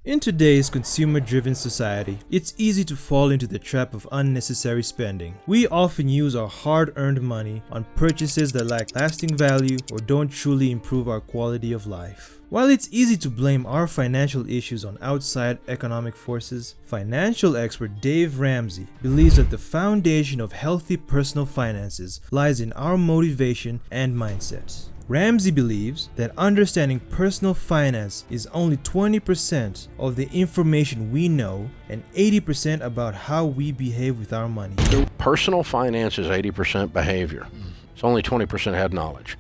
In today's consumer-driven society, it's easy to fall into the trap of unnecessary spending. We often use our hard-earned money on purchases that lack lasting value or don't truly improve our quality of life. While it's easy to blame our financial issues on outside economic forces, financial expert Dave Ramsey believes that the foundation of healthy personal finances lies in our motivation and mindset. Ramsey believes that understanding personal finance is only 20% of the information we know and 80% about how we behave with our money. Personal finance is 80% behavior. It's only 20% head knowledge.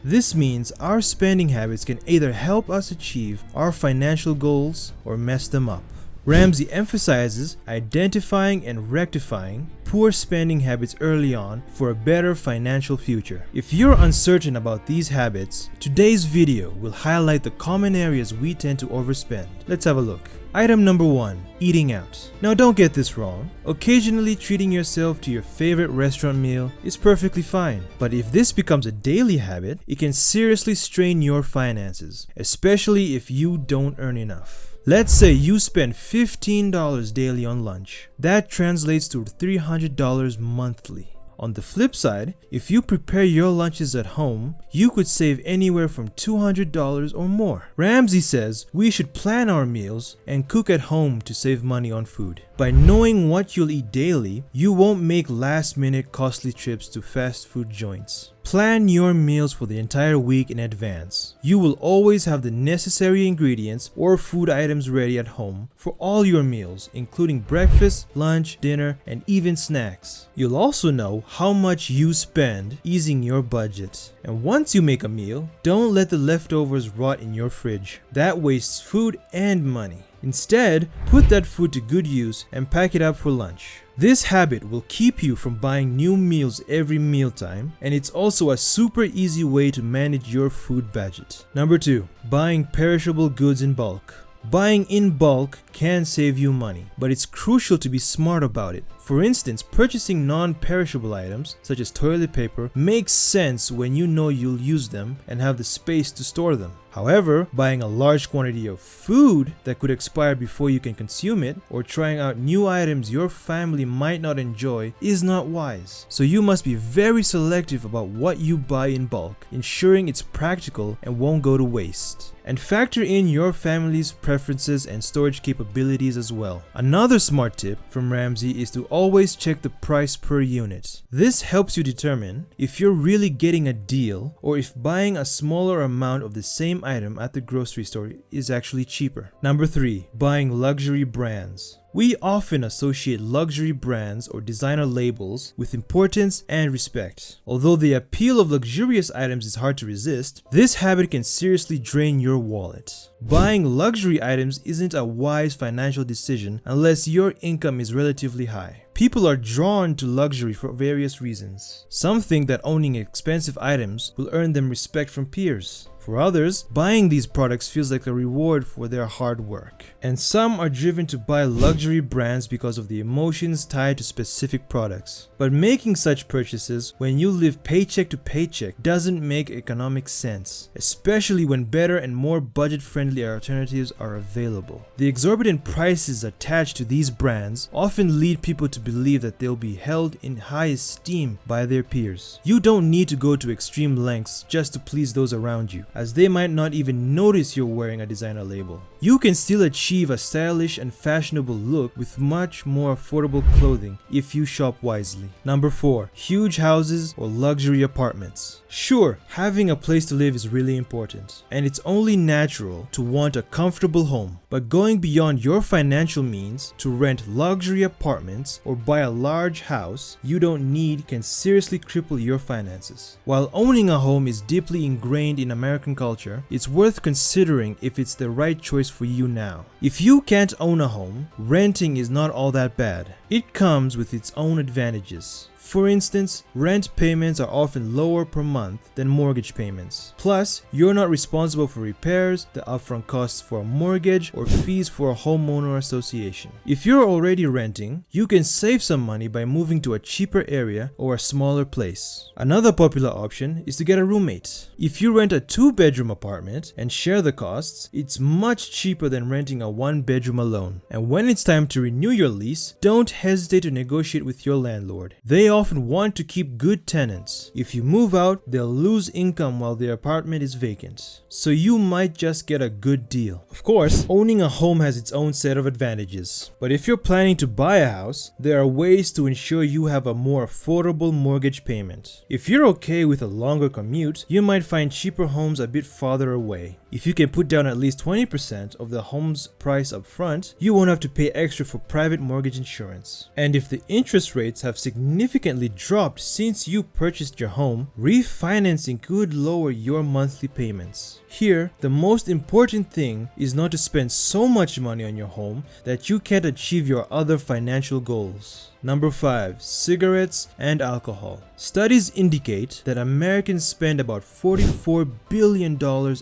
This means our spending habits can either help us achieve our financial goals or mess them up. Ramsey emphasizes identifying and rectifying poor spending habits early on for a better financial future. If you're uncertain about these habits, today's video will highlight the common areas we tend to overspend. Let's have a look. Item number 1. Eating out. Now don't get this wrong. Occasionally treating yourself to your favorite restaurant meal is perfectly fine. But if this becomes a daily habit, it can seriously strain your finances, especially if you don't earn enough. Let's say you spend $15 daily on lunch. That translates to $300 monthly. On the flip side, if you prepare your lunches at home, you could save anywhere from $200 or more. Ramsey says we should plan our meals and cook at home to save money on food. By knowing what you'll eat daily, you won't make last-minute costly trips to fast food joints. Plan your meals for the entire week in advance. You will always have the necessary ingredients or food items ready at home for all your meals, including breakfast, lunch, dinner, and even snacks. You'll also know how much you spend, easing your budget. And once you make a meal, don't let the leftovers rot in your fridge. That wastes food and money. Instead, put that food to good use and pack it up for lunch. This habit will keep you from buying new meals every mealtime, and it's also a super easy way to manage your food budget. Number 2. Buying perishable goods in bulk. Buying in bulk can save you money, but it's crucial to be smart about it. For instance, purchasing non-perishable items, such as toilet paper, makes sense when you know you'll use them and have the space to store them. However, buying a large quantity of food that could expire before you can consume it, or trying out new items your family might not enjoy, is not wise. So you must be very selective about what you buy in bulk, ensuring it's practical and won't go to waste. And factor in your family's preferences and storage capabilities as well. Another smart tip from Ramsey is to always check the price per unit. This helps you determine if you're really getting a deal or if buying a smaller amount of the same item at the grocery store is actually cheaper. Number 3. Buying luxury brands. We often associate luxury brands or designer labels with importance and respect. Although the appeal of luxurious items is hard to resist, this habit can seriously drain your wallet. Buying luxury items isn't a wise financial decision unless your income is relatively high. People are drawn to luxury for various reasons. Some think that owning expensive items will earn them respect from peers. For others, buying these products feels like a reward for their hard work. And some are driven to buy luxury brands because of the emotions tied to specific products. But making such purchases when you live paycheck to paycheck doesn't make economic sense, especially when better and more budget-friendly alternatives are available. The exorbitant prices attached to these brands often lead people to believe that they'll be held in high esteem by their peers. You don't need to go to extreme lengths just to please those around you, as they might not even notice you're wearing a designer label. You can still achieve a stylish and fashionable look with much more affordable clothing if you shop wisely. Number 4. Huge houses or luxury apartments. Sure, having a place to live is really important, and it's only natural to want a comfortable home. But going beyond your financial means to rent luxury apartments or buy a large house you don't need can seriously cripple your finances. While owning a home is deeply ingrained in American culture, it's worth considering if it's the right choice for you now. If you can't own a home, renting is not all that bad. It comes with its own advantages. For instance, rent payments are often lower per month than mortgage payments. Plus, you're not responsible for repairs, the upfront costs for a mortgage, or fees for a homeowner association. If you're already renting, you can save some money by moving to a cheaper area or a smaller place. Another popular option is to get a roommate. If you rent a 2-bedroom apartment and share the costs, it's much cheaper than renting a 1-bedroom alone. And when it's time to renew your lease, don't hesitate to negotiate with your landlord. They often want to keep good tenants. If you move out, they'll lose income while their apartment is vacant. So you might just get a good deal. Of course, owning a home has its own set of advantages. But if you're planning to buy a house, there are ways to ensure you have a more affordable mortgage payment. If you're okay with a longer commute, you might find cheaper homes a bit farther away. If you can put down at least 20% of the home's price up front, you won't have to pay extra for private mortgage insurance. And if the interest rates have significantly dropped since you purchased your home, refinancing could lower your monthly payments. Here, the most important thing is not to spend so much money on your home that you can't achieve your other financial goals. Number 5. Cigarettes and alcohol. Studies indicate that Americans spend about $44 billion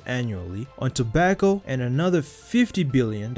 annually on tobacco and another $50 billion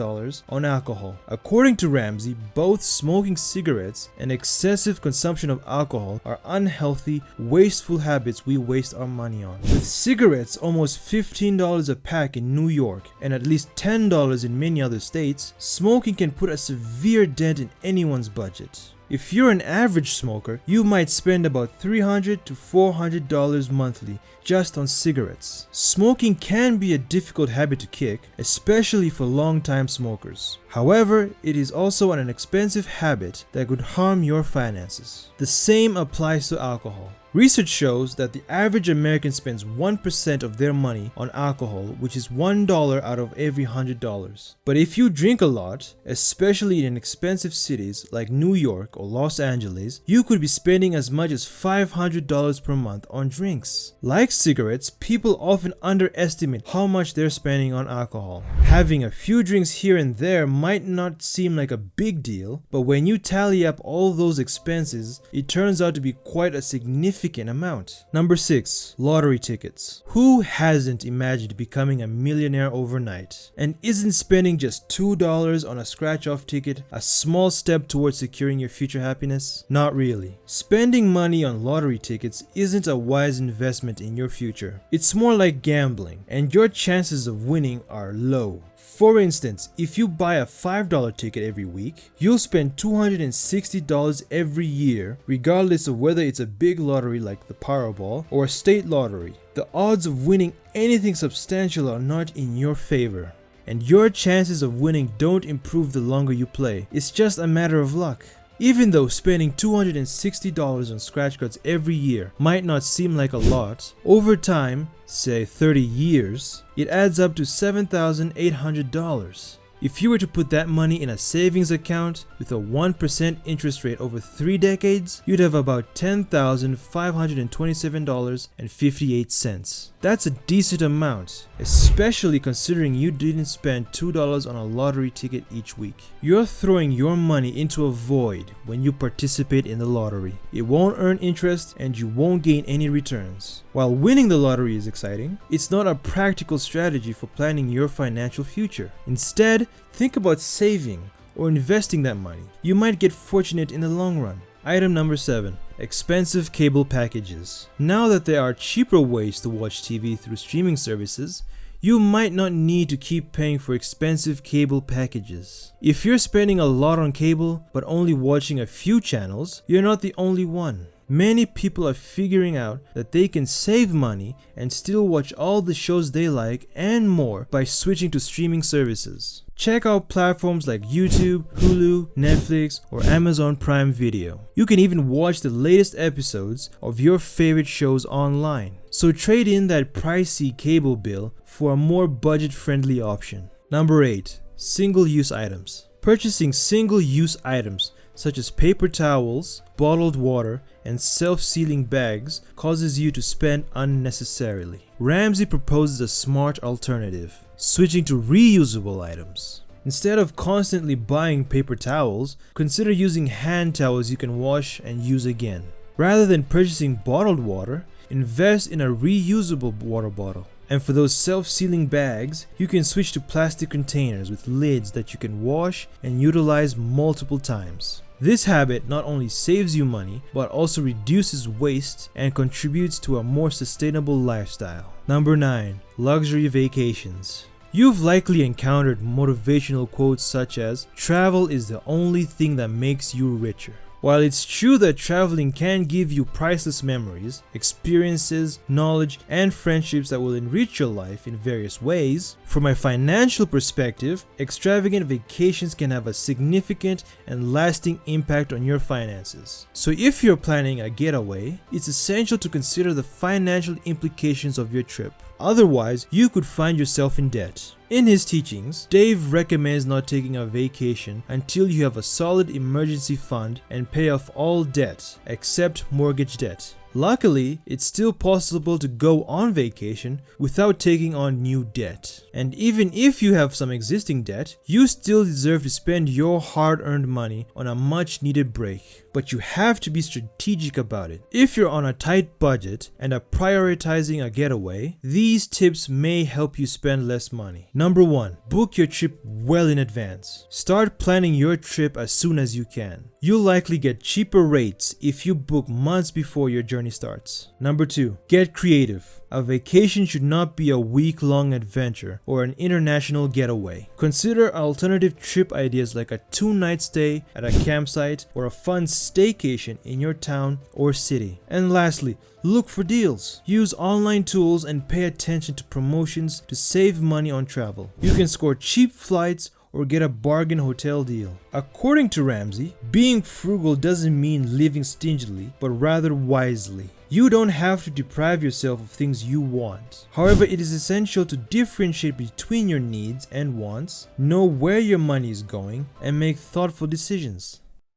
on alcohol. According to Ramsey, both smoking cigarettes and excessive consumption of alcohol are unhealthy, wasteful habits we waste our money on. With cigarettes almost $15 a pack in New York and at least $10 in many other states, smoking can put a severe dent in anyone's budget. If you're an average smoker, you might spend about $300 to $400 monthly just on cigarettes. Smoking can be a difficult habit to kick, especially for long-time smokers. However, it is also an expensive habit that could harm your finances. The same applies to alcohol. Research shows that the average American spends 1% of their money on alcohol, which is $1 out of every $100. But if you drink a lot, especially in expensive cities like New York or Los Angeles, you could be spending as much as $500 per month on drinks. Like cigarettes, people often underestimate how much they're spending on alcohol. Having a few drinks here and there might not seem like a big deal, but when you tally up all those expenses, it turns out to be quite a significant amount. Number 6. Lottery tickets. Who hasn't imagined becoming a millionaire overnight? And isn't spending just $2 on a scratch-off ticket a small step towards securing your future happiness? Not really. Spending money on lottery tickets isn't a wise investment in your future. It's more like gambling, and your chances of winning are low. For instance, if you buy a $5 ticket every week, you'll spend $260 every year, regardless of whether it's a big lottery like the Powerball or a state lottery. The odds of winning anything substantial are not in your favor, and your chances of winning don't improve the longer you play. It's just a matter of luck. Even though spending $260 on scratch cards every year might not seem like a lot, over time, say 30 years, it adds up to $7,800. If you were to put that money in a savings account with a 1% interest rate over 3 decades, you'd have about $10,527.58. That's a decent amount, especially considering you didn't spend $2 on a lottery ticket each week. You're throwing your money into a void when you participate in the lottery. It won't earn interest and you won't gain any returns. While winning the lottery is exciting, it's not a practical strategy for planning your financial future. Instead, think about saving or investing that money. You might get fortunate in the long run. Item number 7. Expensive cable packages. Now that there are cheaper ways to watch TV through streaming services, you might not need to keep paying for expensive cable packages. If you're spending a lot on cable but only watching a few channels, you're not the only one. Many people are figuring out that they can save money and still watch all the shows they like and more by switching to streaming services. Check out platforms like YouTube, Hulu, Netflix, or Amazon Prime Video. You can even watch the latest episodes of your favorite shows online. So trade in that pricey cable bill for a more budget-friendly option. Number 8. Single-use items. Purchasing single-use items such as paper towels, bottled water, and self-sealing bags causes you to spend unnecessarily. Ramsey proposes a smart alternative, switching to reusable items. Instead of constantly buying paper towels, consider using hand towels you can wash and use again. Rather than purchasing bottled water, invest in a reusable water bottle. And for those self-sealing bags, you can switch to plastic containers with lids that you can wash and utilize multiple times. This habit not only saves you money, but also reduces waste and contributes to a more sustainable lifestyle. Number 9. Luxury vacations. You've likely encountered motivational quotes such as, "Travel is the only thing that makes you richer." While it's true that traveling can give you priceless memories, experiences, knowledge, and friendships that will enrich your life in various ways, from a financial perspective, extravagant vacations can have a significant and lasting impact on your finances. So if you're planning a getaway, it's essential to consider the financial implications of your trip. Otherwise, you could find yourself in debt. In his teachings, Dave recommends not taking a vacation until you have a solid emergency fund and pay off all debt except mortgage debt. Luckily, it's still possible to go on vacation without taking on new debt. And even if you have some existing debt, you still deserve to spend your hard-earned money on a much-needed break. But you have to be strategic about it. If you're on a tight budget and are prioritizing a getaway, these tips may help you spend less money. Number 1. Book your trip well in advance. Start planning your trip as soon as you can. You'll likely get cheaper rates if you book months before your journey starts. Number 2. Get creative. A vacation should not be a week-long adventure or an international getaway. Consider alternative trip ideas like a 2-night stay at a campsite or a fun staycation in your town or city. And lastly, look for deals. Use online tools and pay attention to promotions to save money on travel. You can score cheap flights or get a bargain hotel deal. According to Ramsey, being frugal doesn't mean living stingily, but rather wisely. You don't have to deprive yourself of things you want. However, it is essential to differentiate between your needs and wants, know where your money is going, and make thoughtful decisions.